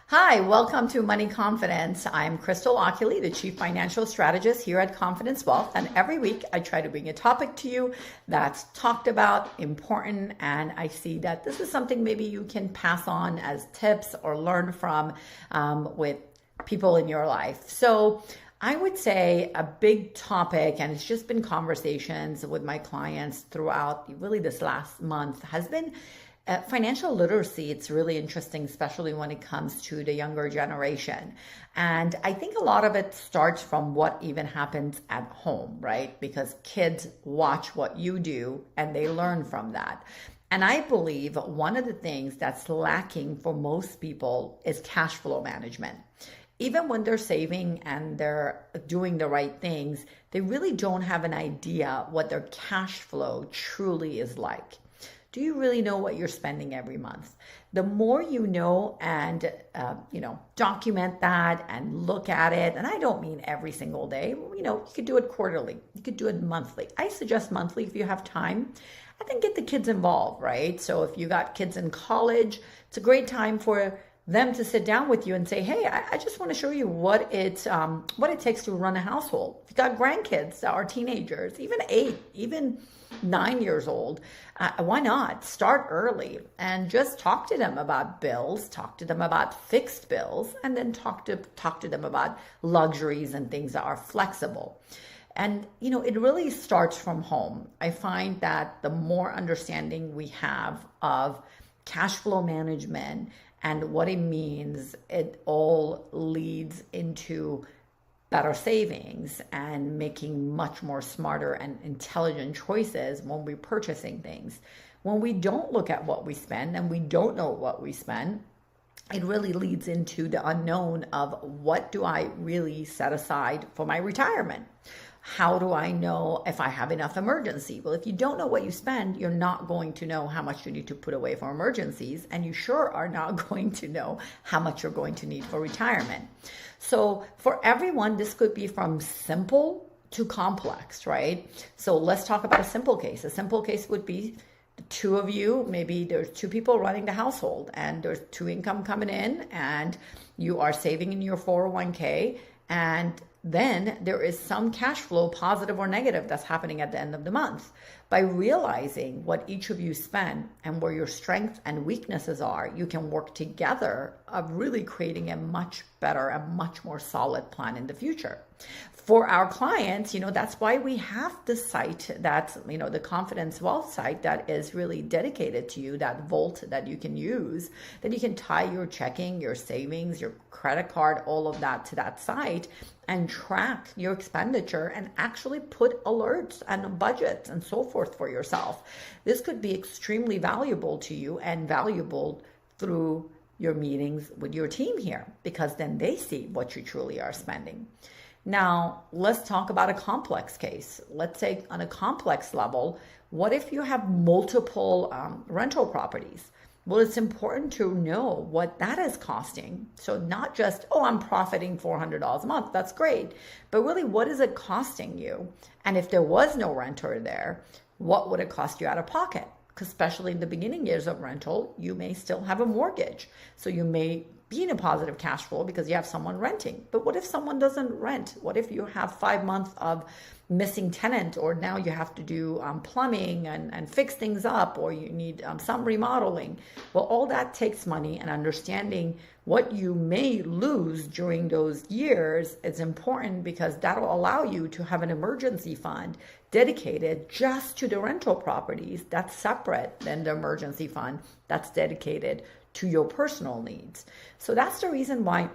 Hi, welcome to Money Confidence. I'm Crystal Oculee, the Chief Financial Strategist here at Confidence Wealth. And every week I try to bring a topic to you that's talked about, important, and I see that this is something maybe you can pass on as tips or learn from with people in your life. So I would say a big topic, and it's just been conversations with my clients throughout really this last month, has been financial literacy. It's really interesting, especially when it comes to the younger generation. And I think a lot of it starts from what even happens at home, right? Because kids watch what you do and they learn from that. And I believe one of the things that's lacking for most people is cash flow management. Even when they're saving and they're doing the right things, they really don't have an idea what their cash flow truly is like. Do you really know what you're spending every month? The more you know and document that and look at it, and I don't mean every single day. You could do it quarterly. You could do it monthly. I suggest monthly if you have time. And then get the kids involved, right? So if you got kids in college, it's a great time for them to sit down with you and say, hey, I just want to show you what it takes to run a household. If you got grandkids that are teenagers, even 8, even 9 years old, why not start early and just talk to them about bills, talk to them about fixed bills, and then talk to them about luxuries and things that are flexible. And, it really starts from home. I find that the more understanding we have of cash flow management and what it means, it all leads into better savings and making much more smarter and intelligent choices when we're purchasing things. When we don't look at what we spend and we don't know what we spend, it really leads into the unknown of what do I really set aside for my retirement? How do I know if I have enough emergency? Well, if you don't know what you spend, you're not going to know how much you need to put away for emergencies, and you sure are not going to know how much you're going to need for retirement. So for everyone, this could be from simple to complex, right? So let's talk about a simple case. A simple case would be the two of you, maybe there's 2 people running the household and there's 2 income coming in and you are saving in your 401k, and then there is some cash flow, positive or negative, that's happening at the end of the month. By realizing what each of you spend and where your strengths and weaknesses are, you can work together of really creating a much better, a much more solid plan in the future. For our clients, that's why we have the site that's, the Confidence Wealth site that is really dedicated to you, that vault that you can use, that you can tie your checking, your savings, your credit card, all of that to that site and track your expenditure and actually put alerts and budgets and so forth for yourself. This could be extremely valuable to you and valuable through your meetings with your team here, because then they see what you truly are spending. Now, let's talk about a complex case. Let's say on a complex level, what if you have multiple rental properties? Well, it's important to know what that is costing. So not just, I'm profiting $400 a month. That's great. But really, what is it costing you? And if there was no renter there, what would it cost you out of pocket? Because especially in the beginning years of rental, you may still have a mortgage. So you may be in a positive cash flow because you have someone renting. But what if someone doesn't rent? What if you have 5 months of missing tenant, or now you have to do plumbing and fix things up, or you need some remodeling? Well, all that takes money, and understanding what you may lose during those years is important, because that'll allow you to have an emergency fund dedicated just to the rental properties. That's separate than the emergency fund that's dedicated to your personal needs. So that's the reason why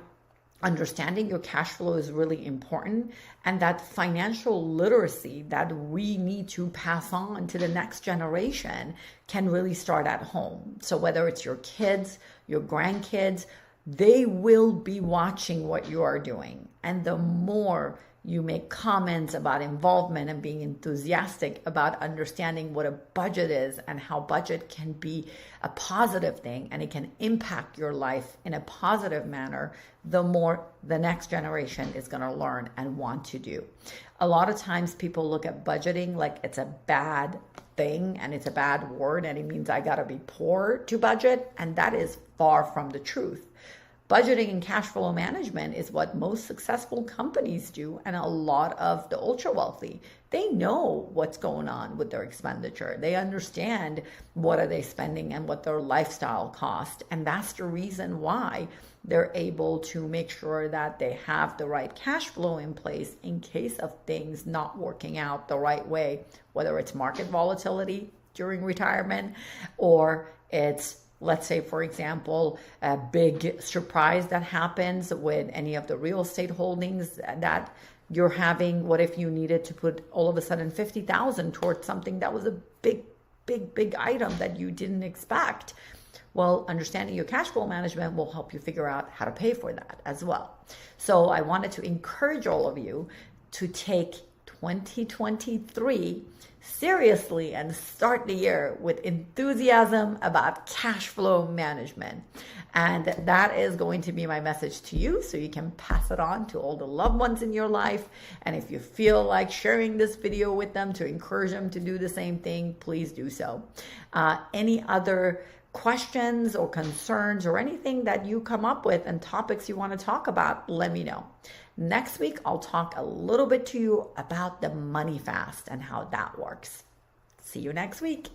understanding your cash flow is really important, and that financial literacy that we need to pass on to the next generation can really start at home. So whether it's your kids, your grandkids, they will be watching what you are doing. And the more you make comments about involvement and being enthusiastic about understanding what a budget is and how budget can be a positive thing and it can impact your life in a positive manner, the more the next generation is going to learn and want to do. A lot of times people look at budgeting like it's a bad thing and it's a bad word and it means I got to be poor to budget, and that is far from the truth. Budgeting and cash flow management is what most successful companies do, and a lot of the ultra wealthy. They know what's going on with their expenditure. They understand what are they spending and what their lifestyle cost. And that's the reason why they're able to make sure that they have the right cash flow in place in case of things not working out the right way, whether it's market volatility during retirement, or it's, let's say, for example, a big surprise that happens with any of the real estate holdings that you're having. What if you needed to put all of a sudden $50,000 towards something that was a big item that you didn't expect? Well, understanding your cash flow management will help you figure out how to pay for that as well. So I wanted to encourage all of you to take 2023 seriously and start the year with enthusiasm about cash flow management. And that is going to be my message to you, so you can pass it on to all the loved ones in your life. And if you feel like sharing this video with them to encourage them to do the same thing, please do so. Any other questions or concerns or anything that you come up with and topics you want to talk about, let me know. Next week, I'll talk a little bit to you about the money fast and how that works. See you next week.